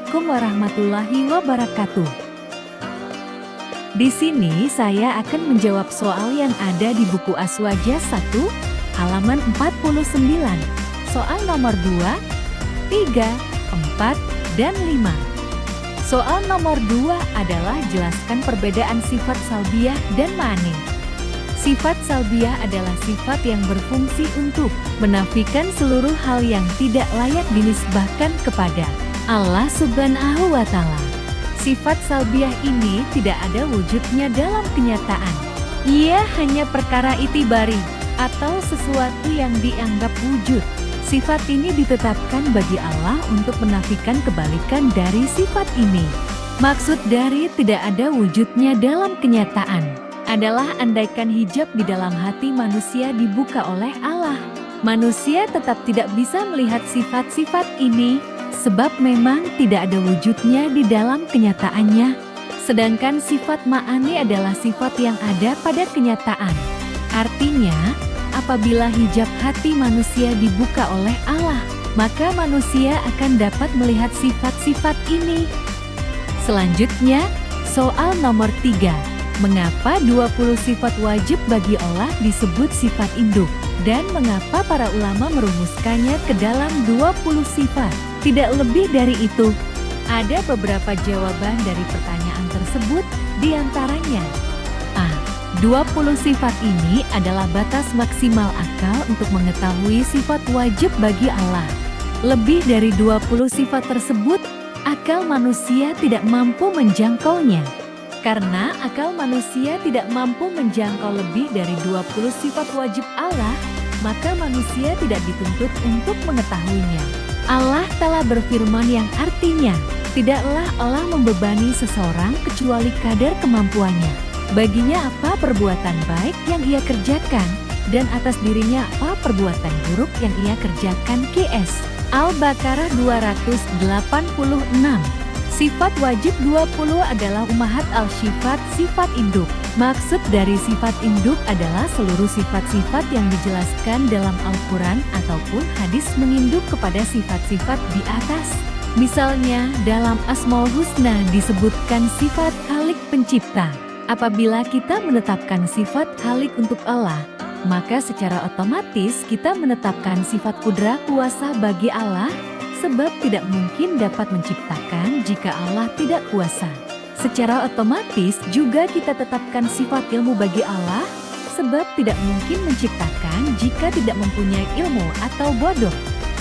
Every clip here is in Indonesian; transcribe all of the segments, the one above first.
Assalamualaikum warahmatullahi wabarakatuh. Di sini saya akan menjawab soal yang ada di buku Aswaja 1, halaman 49. Soal nomor 2, 3, 4, dan 5. Soal nomor 2 adalah jelaskan perbedaan sifat salbiyah dan ma'ani. Sifat salbiyah adalah sifat yang berfungsi untuk menafikan seluruh hal yang tidak layak dinisbahkan kepada Allah Subhanahu wa Ta'ala. Sifat salbiyah ini tidak ada wujudnya dalam kenyataan. Ia hanya perkara itibari atau sesuatu yang dianggap wujud. Sifat ini ditetapkan bagi Allah untuk menafikan kebalikan dari sifat ini. Maksud dari tidak ada wujudnya dalam kenyataan adalah andaikan hijab di dalam hati manusia dibuka oleh Allah, manusia tetap tidak bisa melihat sifat-sifat ini, sebab memang tidak ada wujudnya di dalam kenyataannya. Sedangkan sifat ma'ani adalah sifat yang ada pada kenyataan. Artinya, apabila hijab hati manusia dibuka oleh Allah, maka manusia akan dapat melihat sifat-sifat ini. Selanjutnya, soal nomor 3. Mengapa 20 sifat wajib bagi Allah disebut sifat induk? Dan mengapa para ulama merumuskannya ke dalam 20 sifat? Tidak lebih dari itu. Ada beberapa jawaban dari pertanyaan tersebut, diantaranya A. 20 sifat ini adalah batas maksimal akal untuk mengetahui sifat wajib bagi Allah. Lebih dari 20 sifat tersebut, akal manusia tidak mampu menjangkaunya. Karena akal manusia tidak mampu menjangkau lebih dari 20 sifat wajib Allah, maka manusia tidak dituntut untuk mengetahuinya. Allah telah berfirman yang artinya, tidaklah Allah membebani seseorang kecuali kadar kemampuannya. Baginya apa perbuatan baik yang ia kerjakan, dan atas dirinya apa perbuatan buruk yang ia kerjakan. QS Al-Baqarah 286. Sifat wajib 20 adalah ummahat al-sifat, sifat induk. Maksud dari sifat induk adalah seluruh sifat-sifat yang dijelaskan dalam Al-Quran ataupun hadis menginduk kepada sifat-sifat di atas. Misalnya, dalam Asmaul Husna disebutkan sifat Khalik pencipta. Apabila kita menetapkan sifat Khalik untuk Allah, maka secara otomatis kita menetapkan sifat kudrah kuasa bagi Allah, sebab tidak mungkin dapat menciptakan jika Allah tidak kuasa. Secara otomatis juga kita tetapkan sifat ilmu bagi Allah, sebab tidak mungkin menciptakan jika tidak mempunyai ilmu atau bodoh.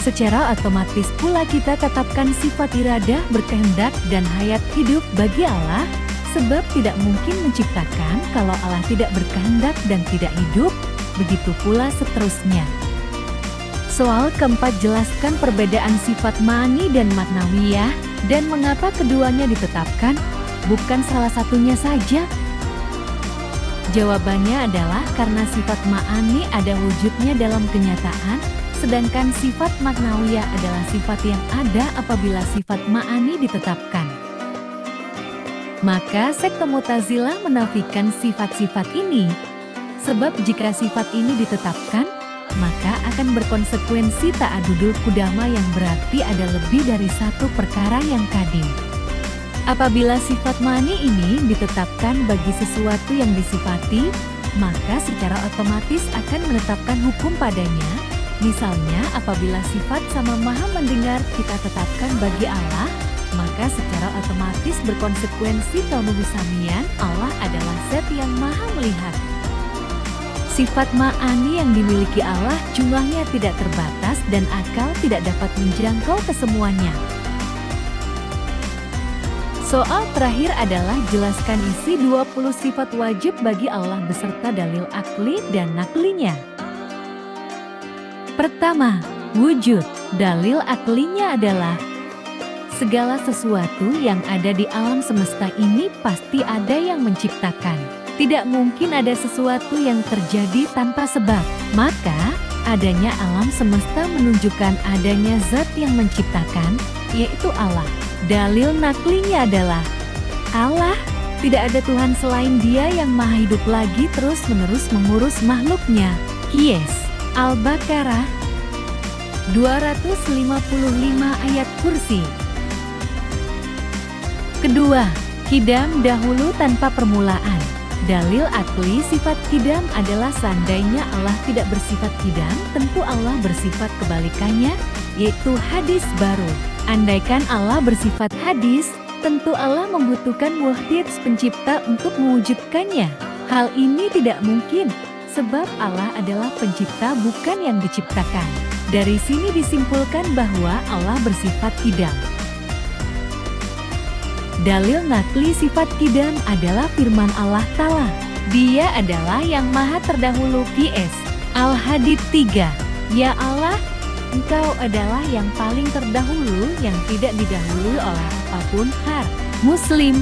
Secara otomatis pula kita tetapkan sifat iradah berkehendak dan hayat hidup bagi Allah, sebab tidak mungkin menciptakan kalau Allah tidak berkehendak dan tidak hidup, begitu pula seterusnya. Soal keempat, jelaskan perbedaan sifat ma'ani dan maknawiyah dan mengapa keduanya ditetapkan, bukan salah satunya saja. Jawabannya adalah karena sifat ma'ani ada wujudnya dalam kenyataan, sedangkan sifat maknawiyah adalah sifat yang ada apabila sifat ma'ani ditetapkan. Maka sekte Mu'tazilah menafikan sifat-sifat ini, sebab jika sifat ini ditetapkan, maka akan berkonsekuensi ta'adudul qudama yang berarti ada lebih dari satu perkara yang kadim. Apabila sifat ma'ani ini ditetapkan bagi sesuatu yang disifati, maka secara otomatis akan menetapkan hukum padanya. Misalnya apabila sifat sama maha mendengar kita tetapkan bagi Allah, maka secara otomatis berkonsekuensi kaunuhu samian, Allah adalah zat yang maha melihat. Sifat ma'ani yang dimiliki Allah jumlahnya tidak terbatas dan akal tidak dapat menjangkau kesemuanya. Soal terakhir adalah jelaskan isi 20 sifat wajib bagi Allah beserta dalil akli dan naklinya. Pertama, wujud. Dalil aklinya adalah segala sesuatu yang ada di alam semesta ini pasti ada yang menciptakan. Tidak mungkin ada sesuatu yang terjadi tanpa sebab. Maka, adanya alam semesta menunjukkan adanya zat yang menciptakan, yaitu Allah. Dalil naklinya adalah Allah, tidak ada Tuhan selain Dia yang maha hidup lagi terus-menerus mengurus makhluknya. Qiyas Al-Baqarah 255 ayat kursi. Kedua, qidam dahulu tanpa permulaan. Dalil akli sifat qidam adalah seandainya Allah tidak bersifat qidam, tentu Allah bersifat kebalikannya, yaitu hadis baru. Andaikan Allah bersifat hadis, tentu Allah membutuhkan muhdits pencipta untuk mewujudkannya. Hal ini tidak mungkin, sebab Allah adalah pencipta bukan yang diciptakan. Dari sini disimpulkan bahwa Allah bersifat qidam. Dalil nakli sifat qidam adalah firman Allah Ta'ala. Dia adalah yang maha terdahulu. Qs. Al-Hadid 3. Ya Allah, Engkau adalah yang paling terdahulu yang tidak didahului oleh apapun. Har. Muslim.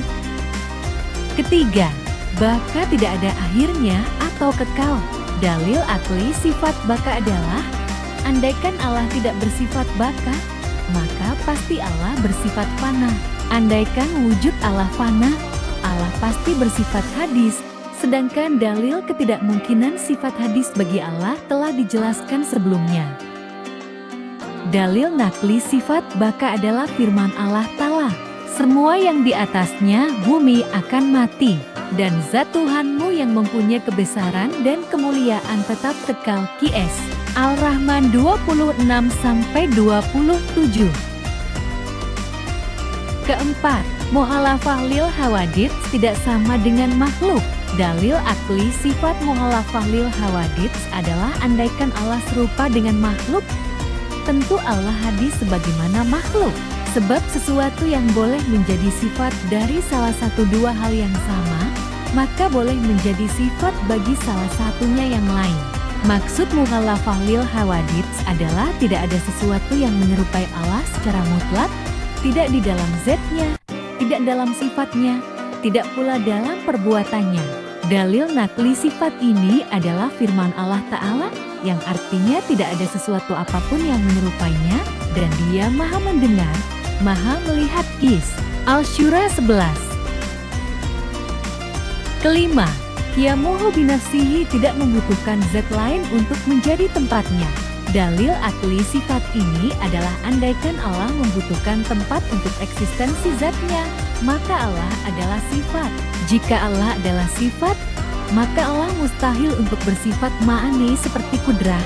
Ketiga, baka tidak ada akhirnya atau kekal. Dalil akli sifat baka adalah, andaikan Allah tidak bersifat baka, maka pasti Allah bersifat fana. Andaikan wujud Allah fana, Allah pasti bersifat hadis, sedangkan dalil ketidakmungkinan sifat hadis bagi Allah telah dijelaskan sebelumnya. Dalil nakli sifat baka adalah firman Allah Ta'ala. Semua yang di atasnya bumi akan mati, dan zat Tuhanmu yang mempunyai kebesaran dan kemuliaan tetap kekal. Qs. Al-Rahman 26-27. Keempat, muhalafah lil hawadits tidak sama dengan makhluk. Dalil akli sifat muhalafah lil hawadits adalah andaikan Allah serupa dengan makhluk, tentu Allah hadis sebagaimana makhluk. Sebab sesuatu yang boleh menjadi sifat dari salah satu dua hal yang sama, maka boleh menjadi sifat bagi salah satunya yang lain. Maksud muhalafah lil hawadits adalah tidak ada sesuatu yang menyerupai Allah secara mutlak, tidak di dalam zatnya, tidak dalam sifatnya, tidak pula dalam perbuatannya. Dalil nakli sifat ini adalah firman Allah Ta'ala, yang artinya tidak ada sesuatu apapun yang menyerupainya, dan Dia maha mendengar, maha melihat. Qis. Al-Syura 11. Kelima, qiyamuhu binafsihi tidak membutuhkan zat lain untuk menjadi tempatnya. Dalil akli sifat ini adalah andaikan Allah membutuhkan tempat untuk eksistensi zatnya, maka Allah adalah sifat. Jika Allah adalah sifat, maka Allah mustahil untuk bersifat ma'ani seperti kudrah,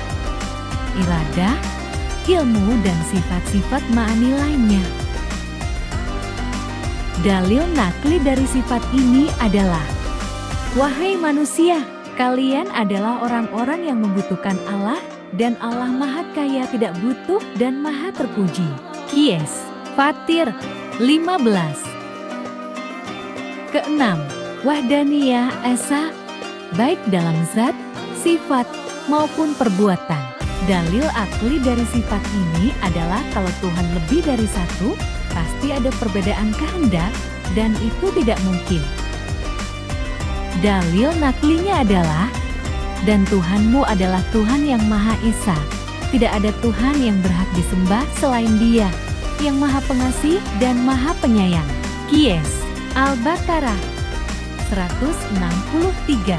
iradah, ilmu, dan sifat-sifat ma'ani lainnya. Dalil nakli dari sifat ini adalah, wahai manusia, kalian adalah orang-orang yang membutuhkan Allah, dan Allah maha kaya tidak butuh dan maha terpuji. Qs. Fatir 15. Keenam, wahdaniyah esa, baik dalam zat, sifat, maupun perbuatan. Dalil akli dari sifat ini adalah kalau Tuhan lebih dari satu, pasti ada perbedaan kehendak, dan itu tidak mungkin. Dalil naklinya adalah, dan Tuhanmu adalah Tuhan yang Maha Esa. Tidak ada Tuhan yang berhak disembah selain Dia, yang Maha Pengasih dan Maha Penyayang. Qs. Al-Baqarah 163.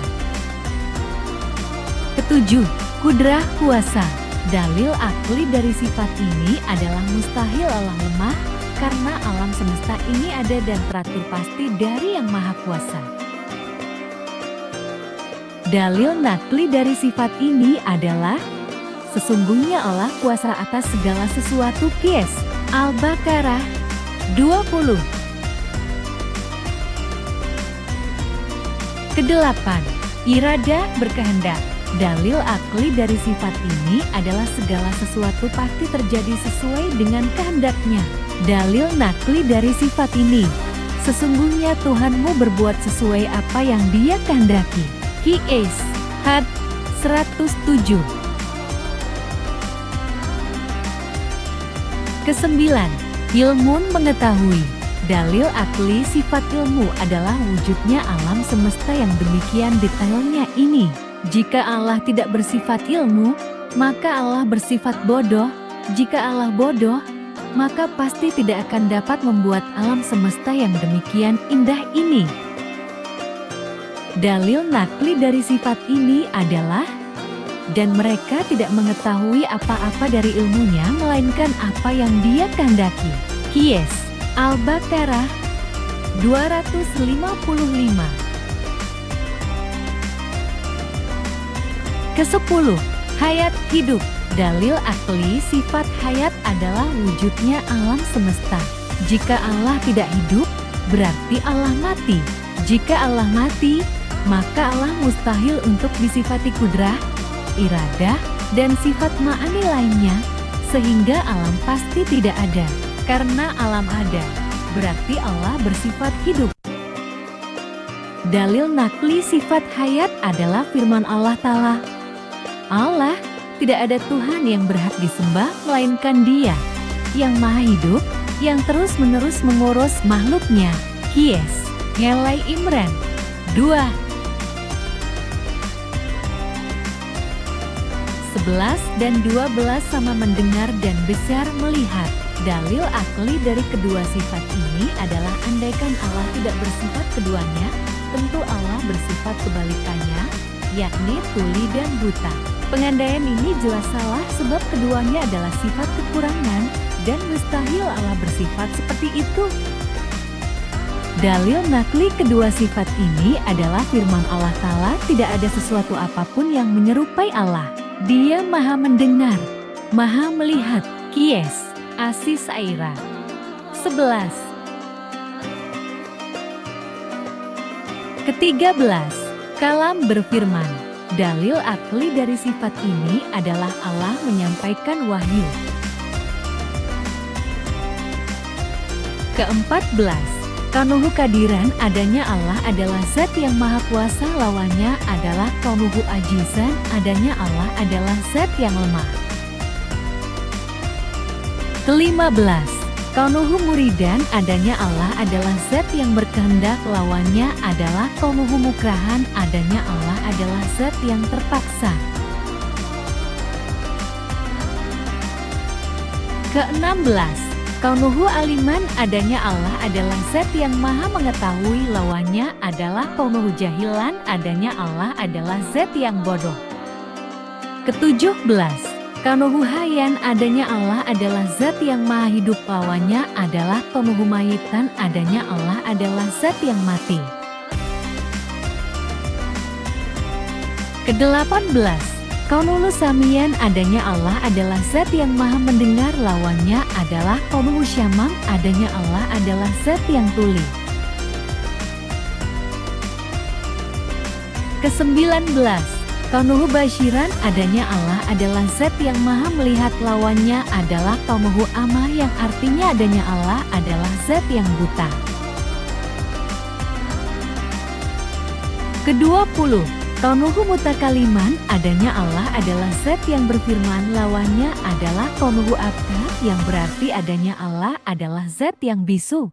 Ketujuh, kudrah kuasa. Dalil akli dari sifat ini adalah mustahil Allah lemah, karena alam semesta ini ada dan teratur pasti dari yang Maha Kuasa. Dalil nakli dari sifat ini adalah, sesungguhnya Allah kuasa atas segala sesuatu. Qs. Al-Baqarah 20. Kedelapan, iradah berkehendak. Dalil akli dari sifat ini adalah segala sesuatu pasti terjadi sesuai dengan kehendaknya. Dalil nakli dari sifat ini, sesungguhnya Tuhanmu berbuat sesuai apa yang Dia kehendaki. Qs. Had 107. Kesembilan, ilmun mengetahui. Dalil akli sifat ilmu adalah wujudnya alam semesta yang demikian detailnya ini. Jika Allah tidak bersifat ilmu, maka Allah bersifat bodoh. Jika Allah bodoh, maka pasti tidak akan dapat membuat alam semesta yang demikian indah ini. Dalil nakli dari sifat ini adalah, dan mereka tidak mengetahui apa-apa dari ilmunya melainkan apa yang Dia kehendaki. Qs. Al-Baqarah 255. Ke-10. Hayat hidup. Dalil akli sifat hayat adalah wujudnya alam semesta. Jika Allah tidak hidup, berarti Allah mati. Jika Allah mati, maka Allah mustahil untuk disifati kudrah, iradah, dan sifat ma'ani lainnya, sehingga alam pasti tidak ada. Karena alam ada, berarti Allah bersifat hidup. Dalil nakli sifat hayat adalah firman Allah Ta'ala. Allah, tidak ada Tuhan yang berhak disembah melainkan Dia, yang maha hidup, yang terus-menerus mengurus makhluknya. Qiyas, Ngelai Imran 2. 11 dan 12 sama mendengar dan besar melihat. Dalil akli dari kedua sifat ini adalah andaikan Allah tidak bersifat keduanya, tentu Allah bersifat kebalikannya, yakni tuli dan buta. Pengandaian ini jelas salah sebab keduanya adalah sifat kekurangan dan mustahil Allah bersifat seperti itu. Dalil nakli kedua sifat ini adalah firman Allah Ta'ala, tidak ada sesuatu apapun yang menyerupai Allah. Dia maha mendengar, maha melihat. Qiyas, Asis Aira 11. Ke-13. Kalam berfirman. Dalil akli dari sifat ini adalah Allah menyampaikan wahyu. Ke-14. Kaunuhu kadiran, adanya Allah adalah zat yang maha kuasa, lawannya adalah kaunuhu ajizan, adanya Allah adalah zat yang lemah. Ke-15. Kaunuhu muridan, adanya Allah adalah zat yang berkehendak, lawannya adalah kaunuhu mukrahan, adanya Allah adalah zat yang terpaksa. Ke-16. Kaunuhu aliman, adanya Allah adalah zat yang maha mengetahui, lawannya adalah kaunuhu jahilan, adanya Allah adalah zat yang bodoh. Ke-17. Kaunuhu hayan, adanya Allah adalah zat yang maha hidup, lawannya adalah kaunuhu mayitan, adanya Allah adalah zat yang mati. Ke-18. Kaunuhu samian, adanya Allah adalah zat yang maha mendengar, lawannya adalah kaunuhu syamam, adanya Allah adalah zat yang tuli. Ke-19. Kaunuhu basyiran, adanya Allah adalah zat yang maha melihat, lawannya adalah kaunuhu amah, yang artinya adanya Allah adalah zat yang buta. Ke-20. Kaunuhu mutakaliman, adanya Allah adalah zat yang berfirman, lawannya adalah kaunuhu abtar, yang berarti adanya Allah adalah zat yang bisu.